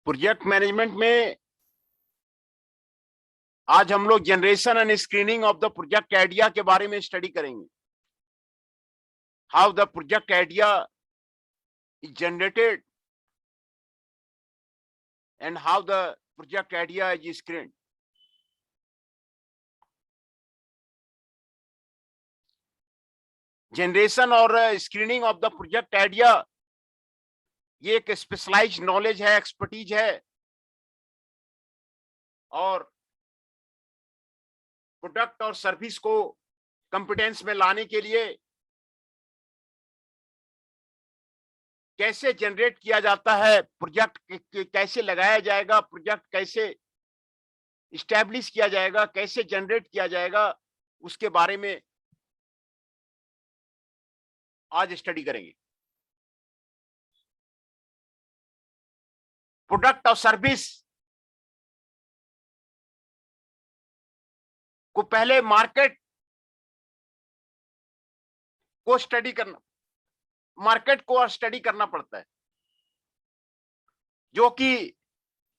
Project management में आज हम लोग generation and screening of the project idea के बारे में स्टडी करेंगे। How the project idea is generated and how the project idea is screened. Generation और screening of the project idea ये एक स्पेशलाइज्ड नॉलेज है, एक्सपर्टीज है, और प्रोडक्ट और सर्विस को कॉम्पिटेंस में लाने के लिए कैसे जनरेट किया जाता है, प्रोजेक्ट कैसे लगाया जाएगा, प्रोजेक्ट कैसे इस्टेब्लिश किया जाएगा, कैसे जनरेट किया जाएगा, उसके बारे में आज स्टडी करेंगे। प्रोडक्ट और सर्विस को पहले मार्केट को स्टडी करना पड़ता है, जो कि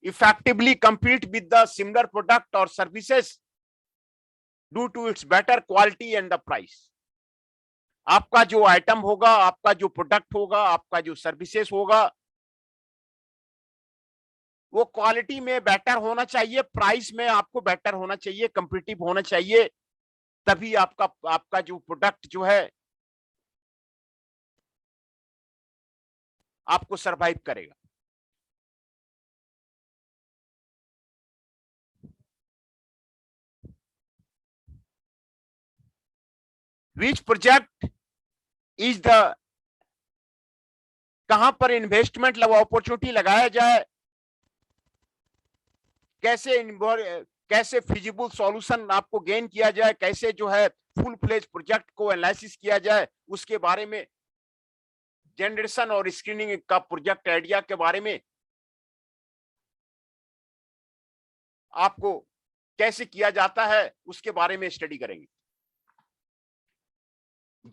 effectively compete with the similar product or services due to its better quality and the price। आपका जो आइटम होगा, आपका जो प्रोडक्ट होगा, आपका जो सर्विसेज होगा, वो क्वालिटी में बेटर होना चाहिए, प्राइस में आपको बेटर होना चाहिए, कंपीटिटिव होना चाहिए, तभी आपका जो प्रोडक्ट जो है आपको सरवाइव करेगा। विच प्रोजेक्ट इज द, कहां पर इन्वेस्टमेंट अपॉर्चुनिटी लगाया जाए, कैसे फिजिबल सॉल्यूशन आपको गेन किया जाए, कैसे जो है फुल फ्लेज प्रोजेक्ट को एनालिसिस किया जाए, उसके बारे में, जनरेशन और स्क्रीनिंग का प्रोजेक्ट आइडिया के बारे में आपको कैसे किया जाता है उसके बारे में स्टडी करेंगे।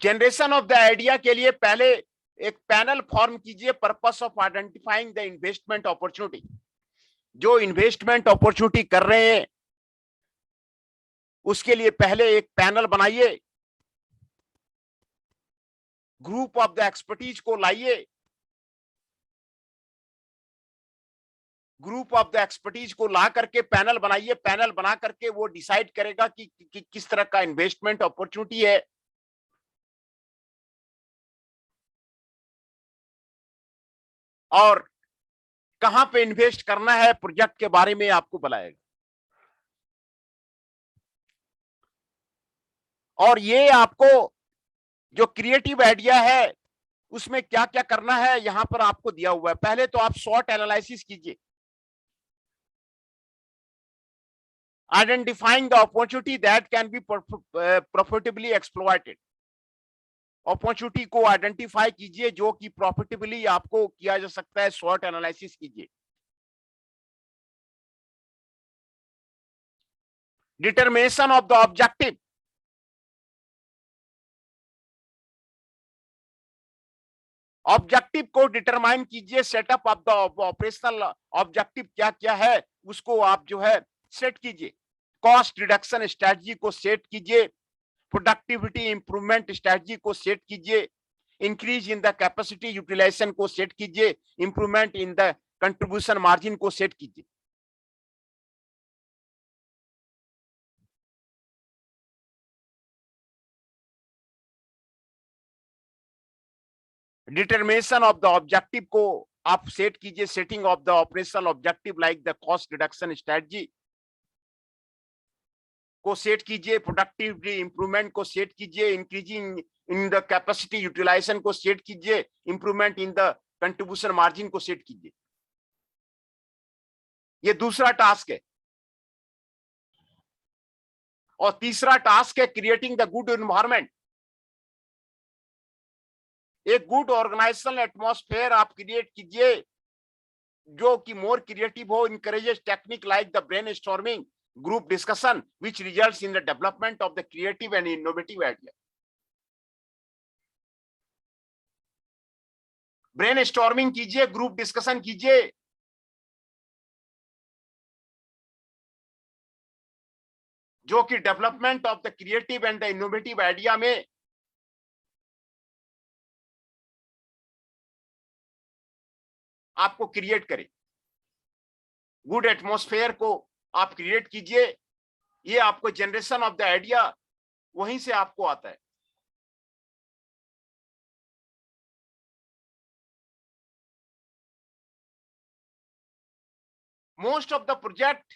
जनरेशन ऑफ द आइडिया के लिए पहले एक पैनल फॉर्म कीजिए, purpose of identifying the investment opportunity. जो इन्वेस्टमेंट अपॉर्चुनिटी कर रहे हैं उसके लिए पहले एक पैनल बनाइए, ग्रुप ऑफ द एक्सपर्टीज को लाइए, ग्रुप ऑफ द एक्सपर्टीज को ला करके पैनल बनाइए, पैनल बना करके वो डिसाइड करेगा कि किस तरह का इन्वेस्टमेंट अपॉर्चुनिटी है, और कहां पे इन्वेस्ट करना है, प्रोजेक्ट के बारे में आपको बताएगा। और ये आपको जो क्रिएटिव आइडिया है उसमें क्या क्या करना है यहां पर आपको दिया हुआ है। पहले तो आप शॉर्ट एनालिसिस कीजिए, identifying the opportunity that can be profitably exploited. Opportunity को आइडेंटिफाई कीजिए जो कि प्रॉफिटेबली आपको किया जा सकता है, शॉर्ट एनालिसिस कीजिए। Determination of the objective, objective को डिटरमाइन कीजिए, setup of the operational objective क्या क्या है उसको आप जो है सेट कीजिए। कॉस्ट रिडक्शन स्ट्रेटजी को सेट कीजिए, प्रोडक्टिविटी इंप्रूवमेंट स्ट्रेटजी को सेट कीजिए, increase in the capacity utilization को सेट कीजिए, improvement in the contribution margin को सेट कीजिए। डिटर्मिनेशन ऑफ द ऑब्जेक्टिव को आप सेट कीजिए, setting of the operational objective like the cost reduction strategy को सेट कीजिए, प्रोडक्टिविटी इंप्रूवमेंट को सेट कीजिए, increasing in the capacity utilization को सेट कीजिए, improvement in the contribution margin को सेट कीजिए। ये दूसरा टास्क है। और तीसरा टास्क है क्रिएटिंग द गुड एनवायरनमेंट। एक गुड ऑर्गेनाइजेशनल एटमॉस्फेयर आप क्रिएट कीजिए जो कि मोर क्रिएटिव हो, encourages technique like the brainstorming, group discussion, which results in the development of the creative and innovative idea। Brainstorming कीजिए, ग्रुप डिस्कशन कीजिए, जो कि development of the creative and the innovative idea में आपको create करे। Good atmosphere को आप create कीजिए, ये आपको जनरेशन ऑफ द आइडिया वहीं से आपको आता है। Most of the project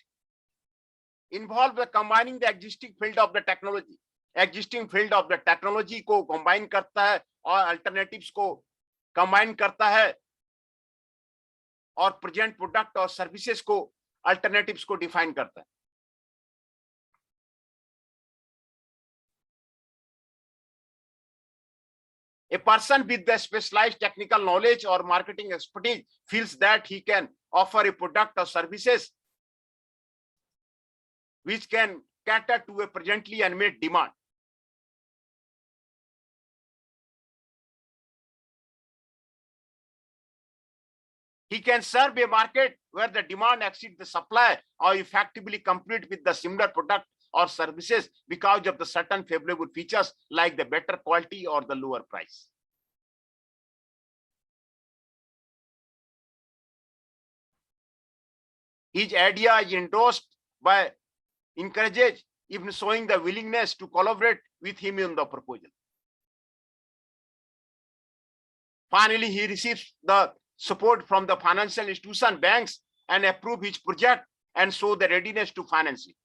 involve the combining the existing field of the technology. Existing field of the technology को combine करता है और alternatives को combine करता है और present product और services को alternatives को define करता है। A person with the specialized technical knowledge or marketing expertise feels that he can offer a product or services which can cater to a presently unmet demand. He can serve a market where the demand exceeds the supply or effectively compete with the similar product or services because of the certain favorable features like the better quality or the lower price. His idea is endorsed by encourages, even showing the willingness to collaborate with him in the proposal. Finally, he receives the support from the financial institution, banks, and approve his project and show the readiness to finance it.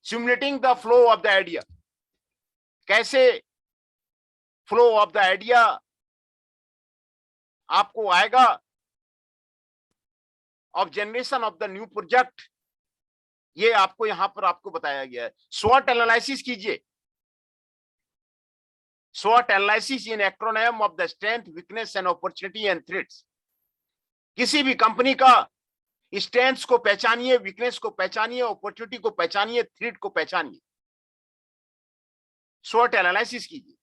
Simulating the flow of the idea. कैसे flow of the idea आपको आएगा of generation of the new project, ये आपको यहां पर आपको बताया गया है। SWOT एनालिसिस कीजिए। SWOT analysis in acronym of the strength, weakness and opportunity and threats. किसी भी कंपनी का स्ट्रेंथ्स को पहचानिए, वीकनेस को पहचानिए, अपॉर्चुनिटी को पहचानिए, थ्रेट को पहचानिए। SWOT एनालिसिस कीजिए।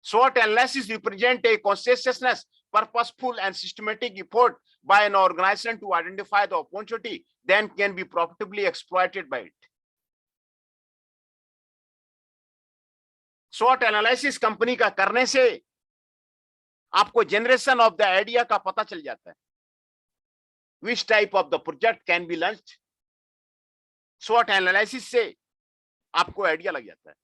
SWOT analysis represent a conscientious, purposeful, and systematic effort by an organization to identify the opportunity then can be profitably exploited by it. SWOT analysis company का करने से आपको generation of the idea का पता चल जाता है। Which type of the project can be launched? SWOT analysis से आपको आइडिया लग जाता है।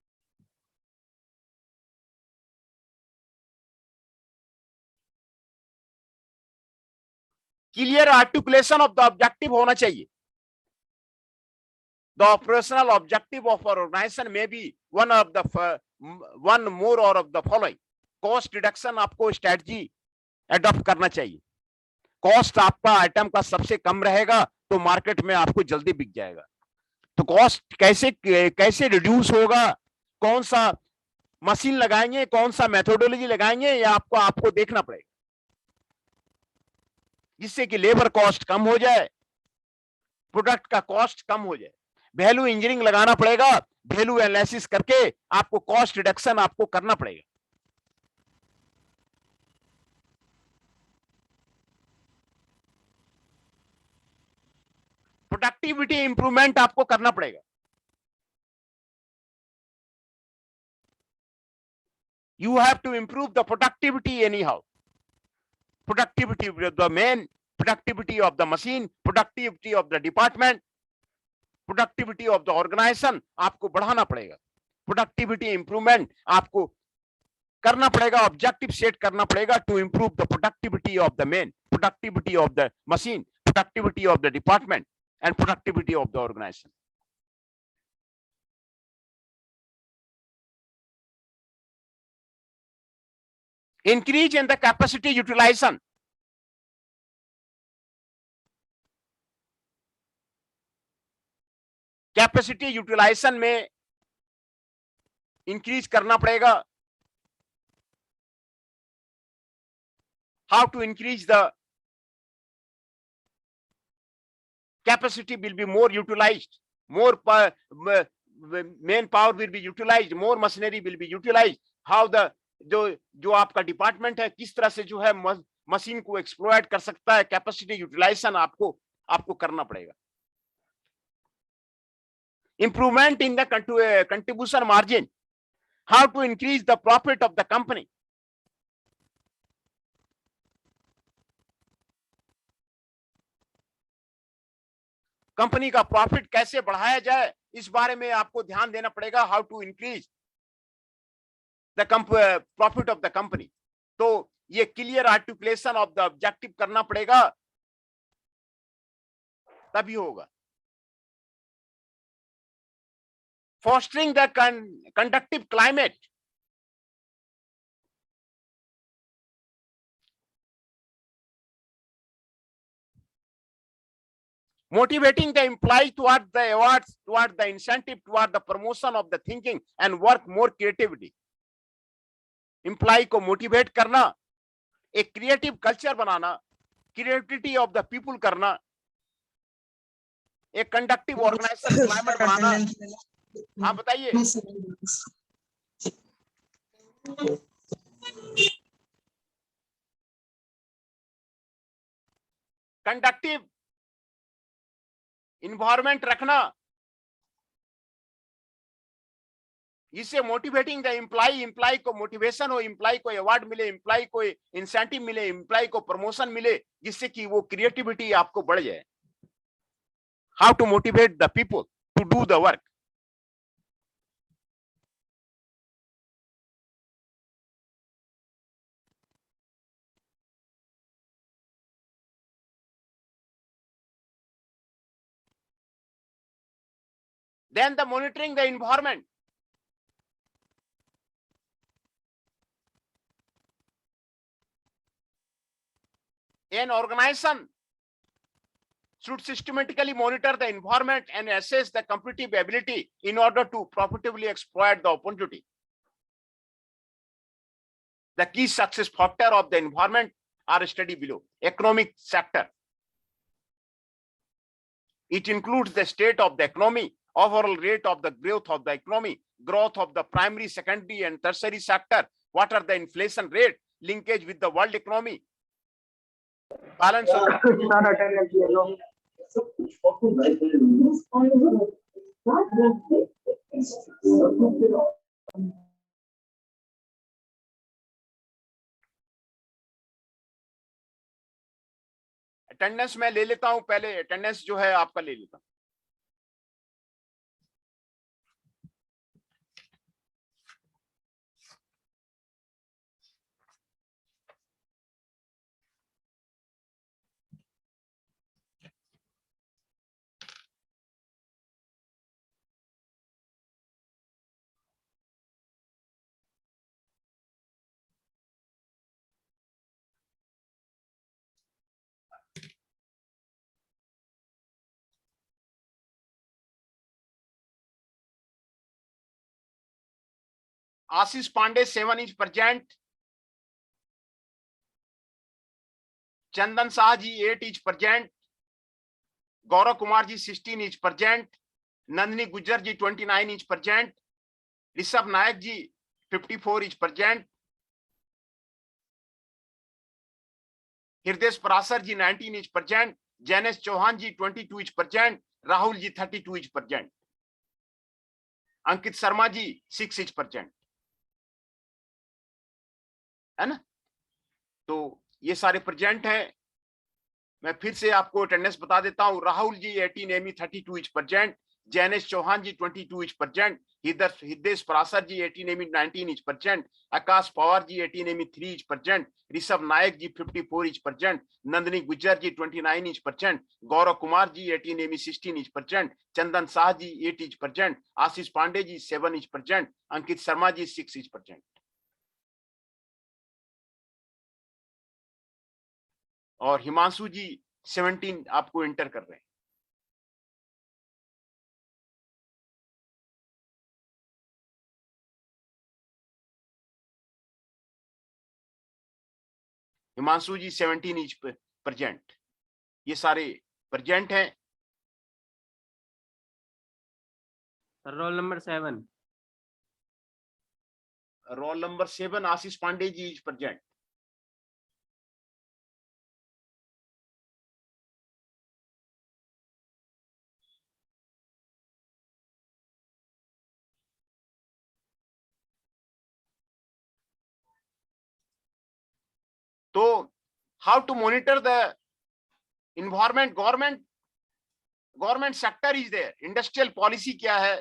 Clear articulation of the objective होना चाहिए। The operational objective of organization में भी one more or of the following. Cost reduction आपको स्ट्रेटजी एडॉप्ट करना चाहिए। कॉस्ट आपका आइटम का सबसे कम रहेगा तो मार्केट में आपको जल्दी बिक जाएगा। तो कॉस्ट कैसे रिड्यूस होगा, कौन सा मशीन लगाएंगे, कौन सा मेथोडोलॉजी लगाएंगे, ये आपको देखना पड़ेगा जिससे कि लेबर कॉस्ट कम हो जाए, प्रोडक्ट का कॉस्ट कम हो जाए। वैल्यू इंजीनियरिंग लगाना पड़ेगा। वैल्यू एनालिसिस करके आपको कॉस्ट रिडक्शन आपको करना पड़ेगा। प्रोडक्टिविटी इंप्रूवमेंट आपको करना पड़ेगा। You have to improve the productivity anyhow. Productivity of the man, productivity of the machine, productivity of the department, productivity of the organization आपको बढ़ाना पड़ेगा। Productivity improvement आपको करना पड़ेगा, ऑब्जेक्टिव सेट करना पड़ेगा to improve the productivity of the man, productivity of the machine, productivity of the department, and productivity of the organization. Increase in the capacity utilization. Capacity utilization में increase करना पड़ेगा। How to increase the capacity will be more utilized, more man power will be utilized, more machinery will be utilized. How the जो आपका department है किस तरह से जो है मशीन को एक्सप्लॉइट कर सकता है, कैपेसिटी यूटिलाइजेशन आपको करना पड़ेगा। Improvement in the contribution margin, how to increase the profit of the company. Company का प्रॉफिट कैसे बढ़ाया जाए, इस बारे में आपको ध्यान देना पड़ेगा। How to increase the profit of the company. तो ये clear articulation of the objective करना पड़ेगा, तभी होगा। Fostering the conducive climate, motivating the employee toward the awards, toward the incentive, toward the promotion of the thinking and work more creativity. Employ को motivate करना, एक creative culture बनाना, creativity of the people करना, एक conductive organisation climate बनाना। हाँ बताइए। Conductive environment रखना, इससे मोटिवेटिंग द एम्प्लॉय को मोटिवेशन हो, एम्प्लॉय को अवार्ड मिले, एम्प्लॉय को इंसेंटिव मिले, एम्प्लॉय को प्रमोशन मिले, जिससे कि वो क्रिएटिविटी आपको बढ़ जाए। How to motivate the people to do the work. Then the monitoring the environment. An organization should systematically monitor the environment and assess the competitive ability in order to profitably exploit the opportunity. The key success factor of the environment are studied below. Economic sector. It includes the state of the economy, overall rate of the growth of the economy, growth of the primary, secondary and tertiary sector, what are the inflation rate, linkage with the world economy, balance of attendance मैं ले लेता हूं, पहले attendance जो है आपका ले लेता हूं। आशीष Pandey 7 is present, Chandan Shah ji 8 is present, Gaurav Kumar ji 16 is present, Nandini Gujjar ji 29 is present, Rishabh Nayak ji 54 is present, हृदय पराशर जी 19 is present, Jainesh Chauhan ji 22 is present, Rahul ji 32 is present, Ankit Sharma ji 6 is present, है ना। तो ये सारे प्रेजेंट हैं। मैं फिर से आपको अटेंडेंस बता देता हूं। राहुल जी 18, एमी 32 is present, Jainesh Chauhan ji 22 is present, Hriday Parashar ji 18, एमी 19 इज प्रेजेंट, आकाश पवार जी 18, एमी 3 is present, Rishabh Nayak ji 54 is present, Nandini Gujjar ji 29 is present, Gaurav Kumar ji 18, एमी 16 is present, Chandan Shah ji 8 is present, Ashish Pandey ji 7 is present, Ankit Sharma ji 6 is present. और हिमांशु जी 17 आपको एंटर कर रहे हैं। Himanshu ji 17 is present. ये सारे प्रेजेंट हैं। Roll number 7, roll number 7 Ashish Pandey ji is present. how to monitor the environment, government sector is there, industrial policy क्या है,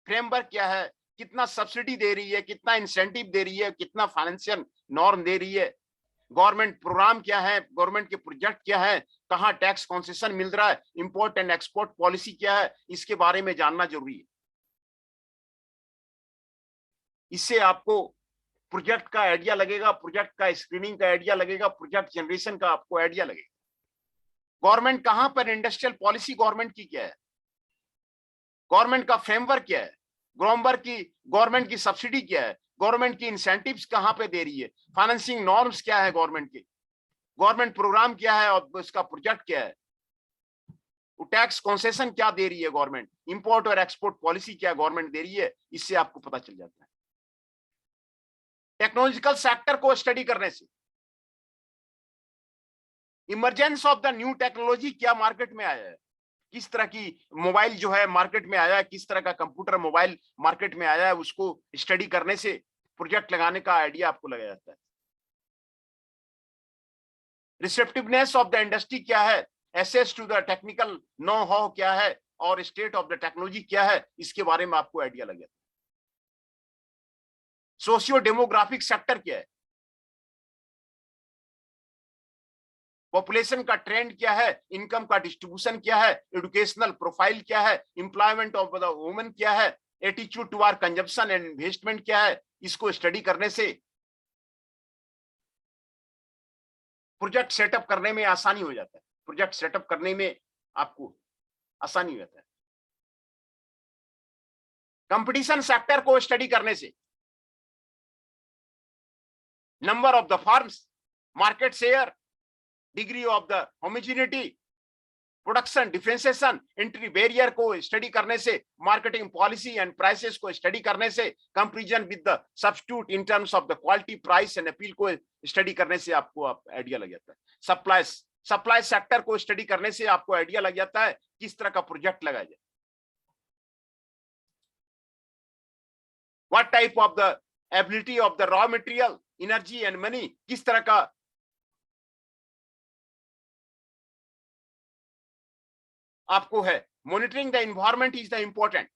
framework क्या है, कितना सब्सिडी दे रही है, कितना इंसेंटिव दे रही है, कितना फाइनेंशियल नॉर्म दे रही है, गवर्नमेंट प्रोग्राम क्या है, गवर्नमेंट के प्रोजेक्ट क्या है, कहाँ टैक्स कंसेशन मिल रहा है, इंपोर्ट एंड एक्सपोर्ट पॉलिसी क्या है, इसके बारे में जानना जरूरी है। इससे आपको प्रोजेक्ट का आइडिया लगेगा, प्रोजेक्ट का स्क्रीनिंग का आइडिया लगेगा, प्रोजेक्ट जनरेशन का आपको आइडिया लगेगा। गवर्नमेंट कहां पर, इंडस्ट्रियल पॉलिसी गवर्नमेंट की क्या है, गवर्नमेंट का फ्रेमवर्क क्या है, गवर्नमेंट की सब्सिडी क्या है, गवर्नमेंट की इंसेंटिव्स कहां पे दे रही है, फाइनेंसिंग नॉर्म्स क्या है गवर्नमेंट के, गवर्नमेंट प्रोग्राम क्या है और उसका प्रोजेक्ट क्या है, टैक्स कंसेशन क्या दे रही है गवर्नमेंट, इंपोर्ट और एक्सपोर्ट पॉलिसी क्या गवर्नमेंट दे रही है, इससे आपको पता चल जाता है। टेक्नोलॉजिकल सेक्टर को स्टडी करने से, emergence of the new technology क्या मार्केट में आया है, किस तरह की मोबाइल जो है मार्केट में आया है, किस तरह का कंप्यूटर मोबाइल मार्केट में आया है, उसको स्टडी करने से प्रोजेक्ट लगाने का आइडिया आपको लगा जाता है। रिसेप्टिवनेस ऑफ द इंडस्ट्री क्या है, access to the technical know how क्या है और स्टेट ऑफ द टेक्नोलॉजी क्या है, इसके बारे में आपको आइडिया लग जाता है। सोशियो डेमोग्राफिक सेक्टर क्या है, पॉपुलेशन का ट्रेंड क्या है, इनकम का डिस्ट्रीब्यूशन क्या है, एजुकेशनल प्रोफाइल क्या है, एम्प्लॉयमेंट ऑफ द वुमेन क्या है, attitude toward consumption and investment क्या है, इसको स्टडी करने से प्रोजेक्ट सेटअप करने में आसानी हो जाता है, प्रोजेक्ट सेटअप करने में आपको आसानी हो जाता है। कंपटीशन सेक्टर को स्टडी करने से number of the firms, market share, degree of the homogeneity, production differentiation, entry barrier को स्टडी करने से, मार्केटिंग पॉलिसी एंड प्राइसेस को स्टडी करने से, comparison with the substitute in terms of the quality, price and appeal को study करने से आपको आइडिया लग जाता है। सप्लाई सेक्टर को स्टडी करने से आपको आइडिया लग जाता है किस तरह का प्रोजेक्ट लगाया जाए, what type of the ability of the raw material, energy and money, किस तरह का आपको है। Monitoring the environment is the important,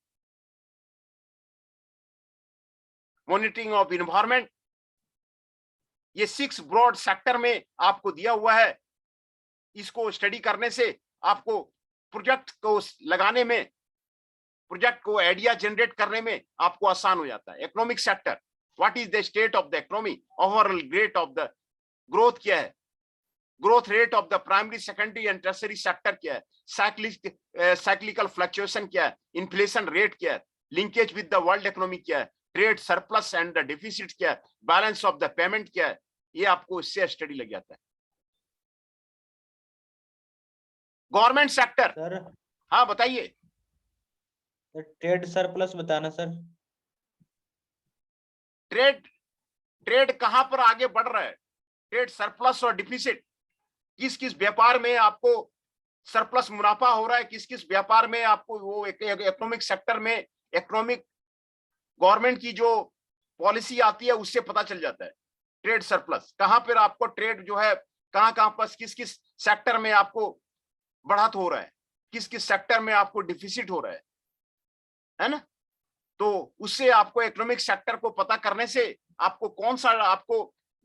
monitoring of environment, ये 6 ब्रॉड सेक्टर में आपको दिया हुआ है। इसको स्टडी करने से आपको प्रोजेक्ट को लगाने में, प्रोजेक्ट को आइडिया जनरेट करने में आपको आसान हो जाता है। Economic sector, what is the state of the economy, overall rate of the growth क्या है, growth rate of the primary, secondary and tertiary sector क्या है, साइक्लिकल फ्लक्चुएशन क्या है, इन्फ्लेशन रेट क्या है, linkage with the world economy क्या है, trade surplus and the deficit क्या है, बैलेंस ऑफ द पेमेंट क्या है, ये आपको इससे स्टडी लग जाता है। गवर्नमेंट सेक्टर, सर हाँ बताइए। ट्रेड सरप्लस बताना सर। ट्रेड कहां पर आगे बढ़ रहा है, ट्रेड सरप्लस और डिफिसिट, किस किस व्यापार में आपको सरप्लस मुनाफा हो रहा है, किस किस व्यापार में आपको वो इकोनॉमिक सेक्टर में इकोनॉमिक गवर्नमेंट की जो पॉलिसी आती है उससे पता चल जाता है। ट्रेड सरप्लस कहां पर आपको ट्रेड जो है कहां पर किस किस सेक्टर में आपको बढ़त हो रहा है, किस किस सेक्टर में आपको डिफिसिट हो रहा है ना। तो उससे आपको इकोनॉमिक सेक्टर को पता करने से आपको कौन सा आपको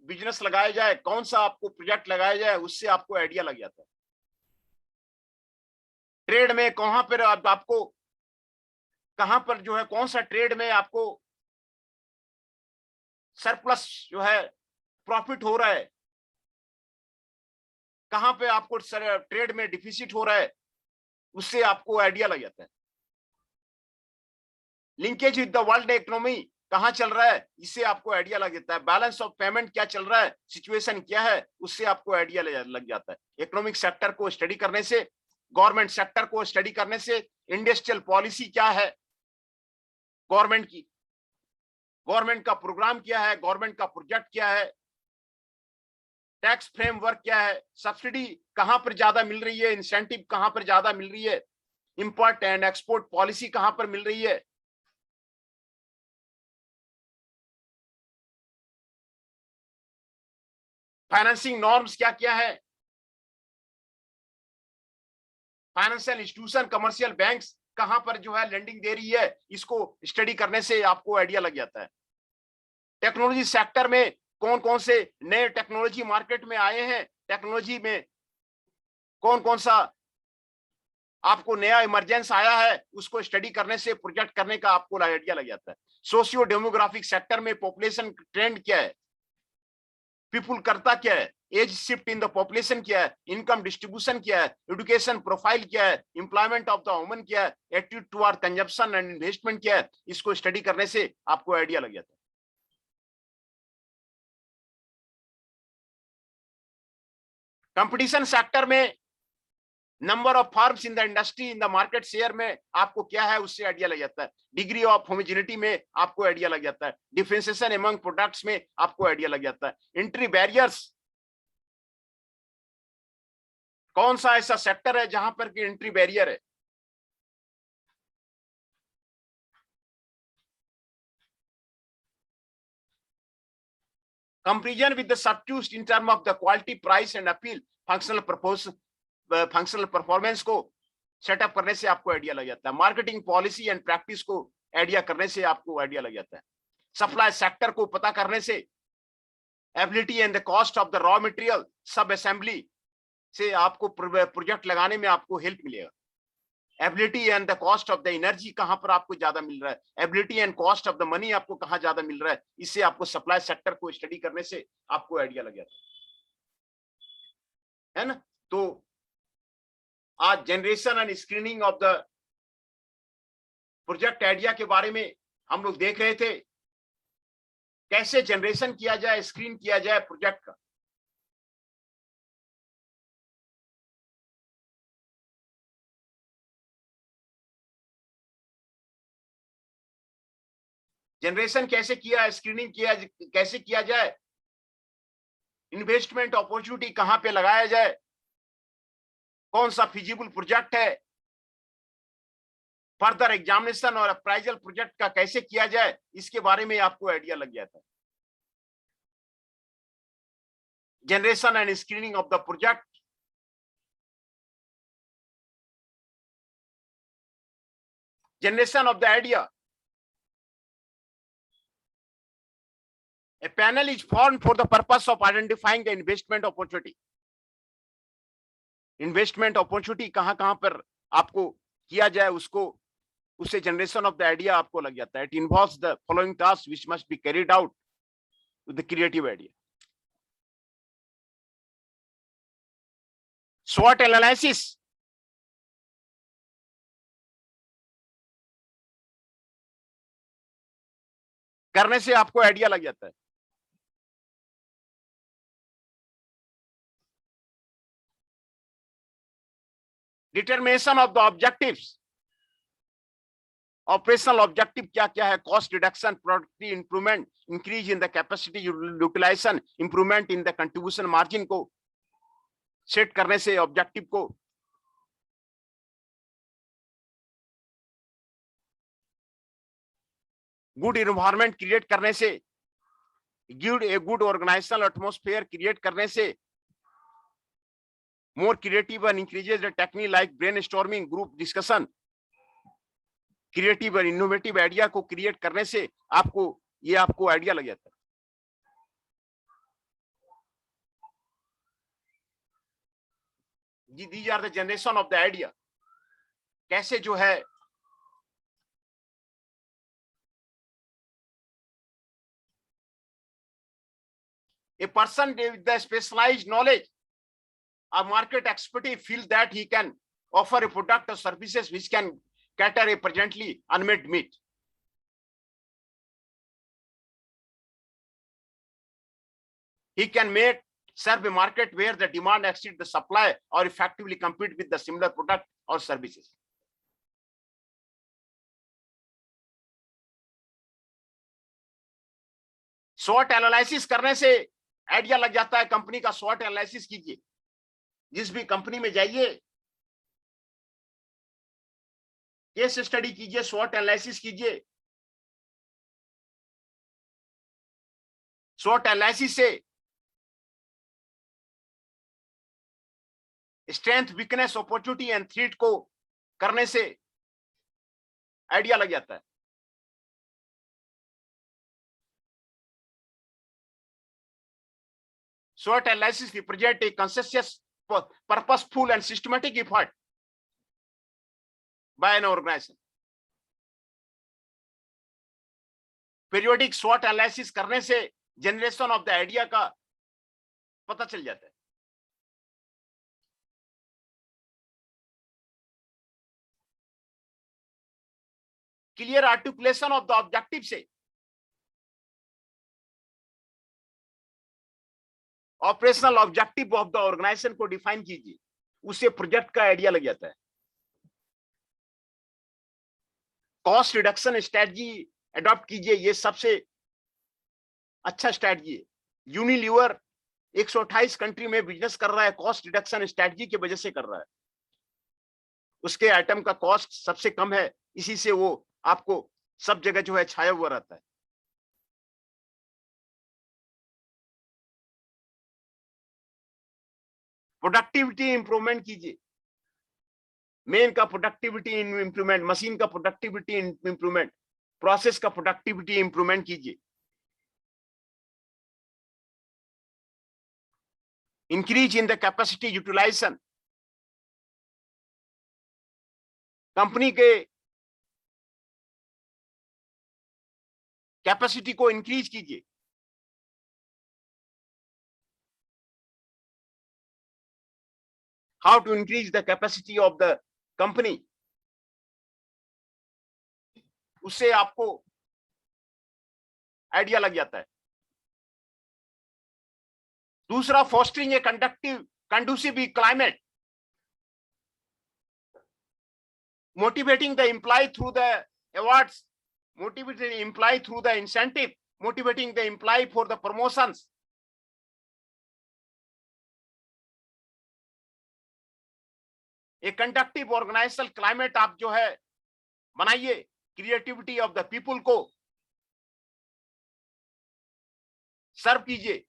बिजनेस लगाया जाए, कौन सा आपको प्रोजेक्ट लगाया जाए, उससे आपको आइडिया लग जाता है। ट्रेड में कहां पर आपको कहां पर जो है कौन सा ट्रेड में आपको सरप्लस जो है प्रॉफिट हो रहा है, कहां पे आपको ट्रेड में डिफिसिट हो रहा है, उससे आपको आइडिया लग जाता है। Linkage with the world economy कहां चल रहा है, इससे आपको आइडिया लग जाता है। बैलेंस ऑफ पेमेंट क्या चल रहा है, सिचुएशन क्या है, उससे आपको आइडिया लग जाता है। इकोनॉमिक सेक्टर को स्टडी करने से, गवर्नमेंट सेक्टर को स्टडी करने से, इंडस्ट्रियल पॉलिसी क्या है गवर्नमेंट की, गवर्नमेंट का प्रोग्राम क्या है, गवर्नमेंट का प्रोजेक्ट क्या है, टैक्स फ्रेमवर्क क्या है, सब्सिडी कहां पर ज्यादा मिल रही है, इंसेंटिव कहां पर ज्यादा मिल रही है, इंपोर्ट एंड एक्सपोर्ट पॉलिसी कहां पर मिल रही है, फाइनेंसिंग नॉर्म्स क्या क्या है, फाइनेंशियल इंस्टीट्यूशन, कमर्शियल बैंक्स कहां पर जो है लेंडिंग दे रही है, इसको स्टडी करने से आपको आइडिया लग जाता है। टेक्नोलॉजी सेक्टर में कौन कौन से नए टेक्नोलॉजी मार्केट में आए हैं, टेक्नोलॉजी में कौन कौन सा आपको नया इमरजेंस आया है, उसको स्टडी करने से प्रोजेक्ट करने का आपको आइडिया लग जाता है। सोशियो डेमोग्राफिक सेक्टर में पॉपुलेशन ट्रेंड क्या है, पीपुल करता क्या है, age shift in the population क्या है, इनकम डिस्ट्रीब्यूशन क्या है, एजुकेशन प्रोफाइल क्या है, एम्प्लॉयमेंट ऑफ द वुमन क्या है, attitude toward consumption and investment क्या है, इसको स्टडी करने से आपको आइडिया लग जाता है। कंपटीशन सेक्टर में number of firms in the industry, in the market share में आपको क्या है, उससे आइडिया लग जाता है। डिग्री ऑफ होमोजेनिटी में आपको आइडिया लग जाता है। डिफरेंशिएशन अमंग प्रोडक्ट्स में आपको आइडिया लग जाता है। एंट्री बैरियर्स, कौन सा ऐसा सेक्टर है जहां पर की एंट्री बैरियर है, comparison with the substitute in term of the quality, price and appeal, functional performance को सेटअप करने से आपको आइडिया लग जाता है। मार्केटिंग पॉलिसी एंड प्रैक्टिस को आइडिया करने से आपको आइडिया लग जाता है। सप्लाई सेक्टर को पता करने से ability and the cost of the raw material, सब असेंबली से आपको प्रोजेक्ट लगाने में आपको हेल्प मिलेगा। Ability and the cost of the energy, कहां पर आपको ज्यादा मिल रहा है, ability and cost of the money आपको कहां ज्यादा मिल रहा है, इससे आपको सप्लाई सेक्टर को स्टडी करने से आपको आइडिया लग जाता है ना। तो आज generation and screening of the project idea के बारे में हम लोग देख रहे थे, कैसे जनरेशन किया जाए, स्क्रीन किया जाए प्रोजेक्ट का। जनरेशन कैसे किया, स्क्रीनिंग किया कैसे किया जाए, इन्वेस्टमेंट अपॉर्चुनिटी कहां पे लगाया जाए, कौन सा फिजिबल प्रोजेक्ट है, फर्दर एग्जामिनेशन और अप्राइजल प्रोजेक्ट का कैसे किया जाए, इसके बारे में आपको आइडिया लग जाता है। Generation and screening of the project, generation of the idea. A panel is formed for the purpose of identifying the investment opportunity. Investment opportunity कहां कहां पर आपको किया जाए, उसको उससे जनरेशन ऑफ द आइडिया आपको लग जाता है। It involves the following task which must be carried out with the creative idea. SWOT analysis, करने से आपको आइडिया लग जाता है। Determination of the objectives, operational objective क्या क्या है, cost reduction, productivity improvement, increase in the capacity utilisation, improvement in the contribution margin को सेट करने से ऑब्जेक्टिव को गुड इन्वायरमेंट क्रिएट करने से, गुड ऑर्गेनाइजेशनल एटमॉस्फेयर क्रिएट करने से, more creative and increases the technique like brainstorming, group discussion, creative और innovative idea को क्रिएट करने से आपको आइडिया लग जाता है। These are the generation of the idea, कैसे जो है a person with the specialized knowledge, a market expertise feel that he can offer a product or services which can cater a presently unmet need. He can serve a market where the demand exceeds the supply or effectively compete with the similar product or services. SWOT analysis करने से idea लग जाता है। Company का SWOT analysis कीजिए, जिस भी company में जाइए केस स्टडी कीजिए, SWOT एनालिसिस कीजिए। SWOT एनालिसिस से strength, weakness, opportunity and threat को करने से आइडिया लग जाता है। SWOT analysis represent a conscious, purposeful and systematic effort by an organization. Periodic SWOT analysis करने से जनरेशन ऑफ द आइडिया का पता चल जाता है। Clear articulation of the objective से operational objective of the organisation को डिफाइन कीजिए, उससे प्रोजेक्ट का आइडिया लग जाता है। कॉस्ट रिडक्शन स्ट्रेटजी अडॉप्ट कीजिए, ये सबसे अच्छा स्ट्रेटजी है। यूनिलीवर 128 कंट्री में बिजनेस कर रहा है, कॉस्ट रिडक्शन स्ट्रेटजी की वजह से कर रहा है। उसके आइटम का कॉस्ट सबसे कम है, इसी से वो आपको सब जगह जो है छाया हुआ रहता है। प्रोडक्टिविटी इंप्रूवमेंट कीजिए, मेन का प्रोडक्टिविटी इंप्रूवमेंट, मशीन का प्रोडक्टिविटी इंप्रूवमेंट, प्रोसेस का प्रोडक्टिविटी इंप्रूवमेंट कीजिए। Increase in the capacity utilisation, company के कैपेसिटी को इंक्रीज कीजिए। How to increase the capacity of the company, उससे आपको आइडिया लग जाता है। दूसरा, fostering a conducive climate, motivating the employee through the awards, motivating the employee through the incentive, motivating the employee for the promotions. A conductive organizational climate आप जो है बनाइए, क्रिएटिविटी ऑफ द पीपुल को सर्व कीजिए।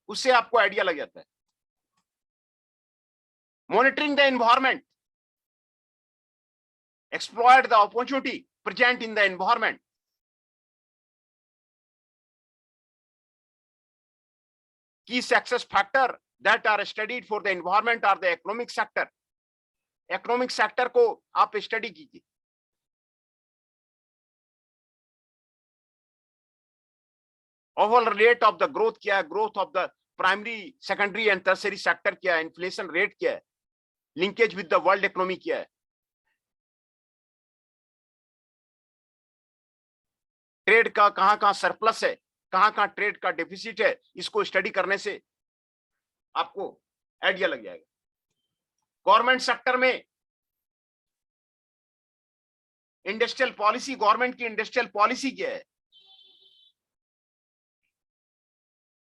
उससे आपको आइडिया लग जाता है। Monitoring the environment, exploit the opportunity present in the environment. Key success factor that are studied for the environment are the economic sector. Economic sector को आप स्टडी कीजिए। Overall rate of the growth क्या है, growth of the primary, secondary and tertiary sector क्या है, inflation rate क्या है, linkage with the world economy क्या है, ट्रेड का कहां सरप्लस है, कहां ट्रेड का डेफिसिट है, इसको स्टडी करने से आपको आइडिया लग जाएगा। गवर्नमेंट सेक्टर में इंडस्ट्रियल पॉलिसी, गवर्नमेंट की इंडस्ट्रियल पॉलिसी क्या है,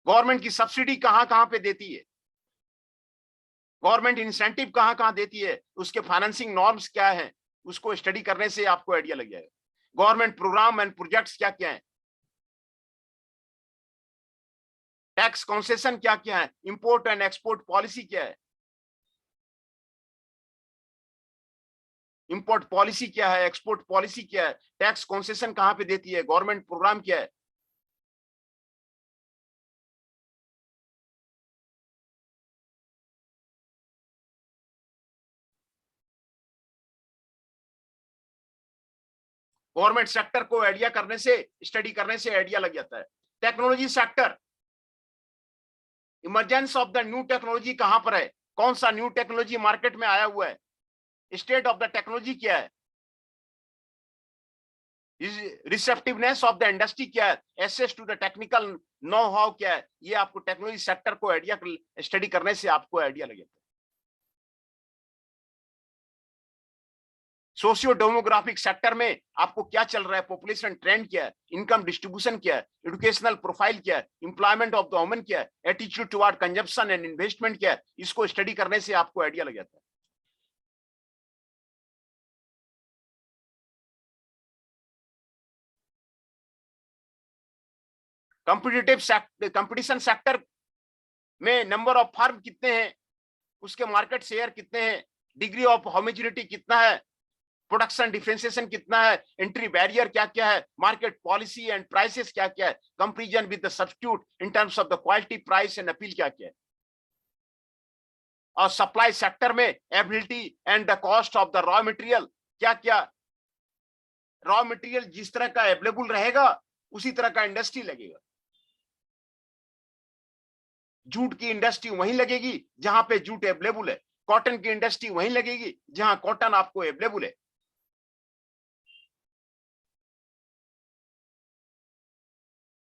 गवर्नमेंट की सब्सिडी कहां पे देती है, गवर्नमेंट इंसेंटिव कहां देती है, उसके फाइनेंसिंग नॉर्म्स क्या है, उसको स्टडी करने से आपको आइडिया लग जाएगा। गवर्नमेंट प्रोग्राम एंड प्रोजेक्ट्स क्या क्या है, टैक्स कंसेशन क्या क्या है, इंपोर्ट एंड एक्सपोर्ट पॉलिसी क्या है, इंपोर्ट पॉलिसी क्या है, एक्सपोर्ट पॉलिसी क्या है, टैक्स कंसेशन कहां पे देती है, गवर्नमेंट प्रोग्राम क्या है। गवर्नमेंट सेक्टर को आइडिया करने से, स्टडी करने से आइडिया लग जाता है। Technology sector, emergence of the new technology कहां पर है, कौन सा न्यू टेक्नोलॉजी मार्केट में आया हुआ है, स्टेट ऑफ द टेक्नोलॉजी क्या है, रिसेप्टिवनेस ऑफ द इंडस्ट्री क्या है, access to the technical know how क्या है, ये आपको टेक्नोलॉजी सेक्टर को आइडिया स्टडी करने से आपको आइडिया लग जाता है। सोशियो डेमोग्राफिक सेक्टर में आपको क्या चल रहा है, पॉपुलेशन ट्रेंड क्या है, इनकम डिस्ट्रीब्यूशन क्या है, एजुकेशनल प्रोफाइल क्या है, एम्प्लॉयमेंट ऑफ द वुमेन क्या है, attitude toward consumption and investment क्या है, इसको स्टडी करने से आपको आइडिया लग जाता है। कंपटीशन सेक्टर में नंबर ऑफ फर्म कितने हैं, उसके मार्केट शेयर कितने हैं, डिग्री ऑफ होमोजेनिटी कितना है, प्रोडक्शन डिफरेंशिएशन कितना है, एंट्री बैरियर क्या क्या है, मार्केट पॉलिसी एंड प्राइसेस क्या क्या है, comparison with the substitute in terms of the quality price and appeal क्या क्या है, और सप्लाई सेक्टर में ability and the cost of the raw material क्या क्या, रॉ मटेरियल जिस तरह का अवेलेबल रहेगा उसी तरह का इंडस्ट्री लगेगा। जूट की इंडस्ट्री वहीं लगेगी जहां पे जूट अवेलेबल है, कॉटन की इंडस्ट्री वहीं लगेगी जहां कॉटन आपको अवेलेबल है।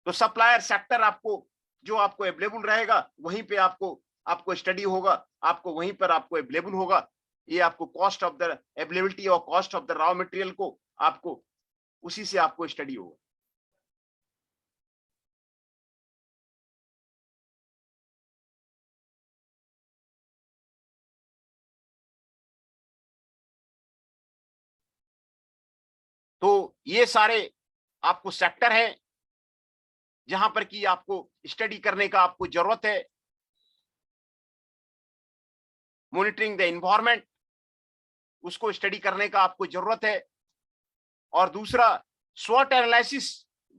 तो सप्लायर सेक्टर आपको जो आपको अवेलेबल रहेगा वहीं पे आपको स्टडी होगा, आपको वहीं पर आपको अवेलेबल होगा। ये आपको कॉस्ट ऑफ द अवेलेबिलिटी और cost of the raw material को आपको उसी से आपको स्टडी होगा। तो ये सारे आपको सेक्टर हैं जहां पर कि आपको स्टडी करने का आपको जरूरत है। मॉनिटरिंग द एनवायरनमेंट, उसको स्टडी करने का आपको जरूरत है। और दूसरा स्वॉट एनालिसिस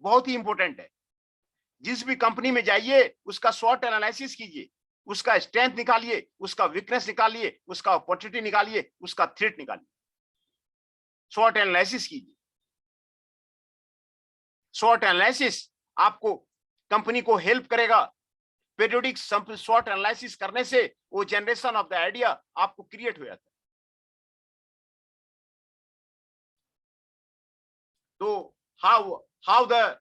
बहुत ही इंपॉर्टेंट है। जिस भी कंपनी में जाइए उसका स्वॉट एनालिसिस कीजिए, उसका स्ट्रेंथ निकालिए, उसका वीकनेस निकालिए, उसका अपॉर्चुनिटी निकालिए, उसका थ्रेट निकालिए। स्वॉट एनालिसिस कीजिए। स्वॉट एनालिसिस आपको कंपनी को हेल्प करेगा। पीरियोडिक स्वॉट एनालिसिस करने से वो जनरेशन ऑफ द आइडिया आपको क्रिएट हो जाता है। तो how the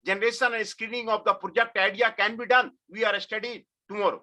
generation and screening of the project idea can be done, we are studying tomorrow.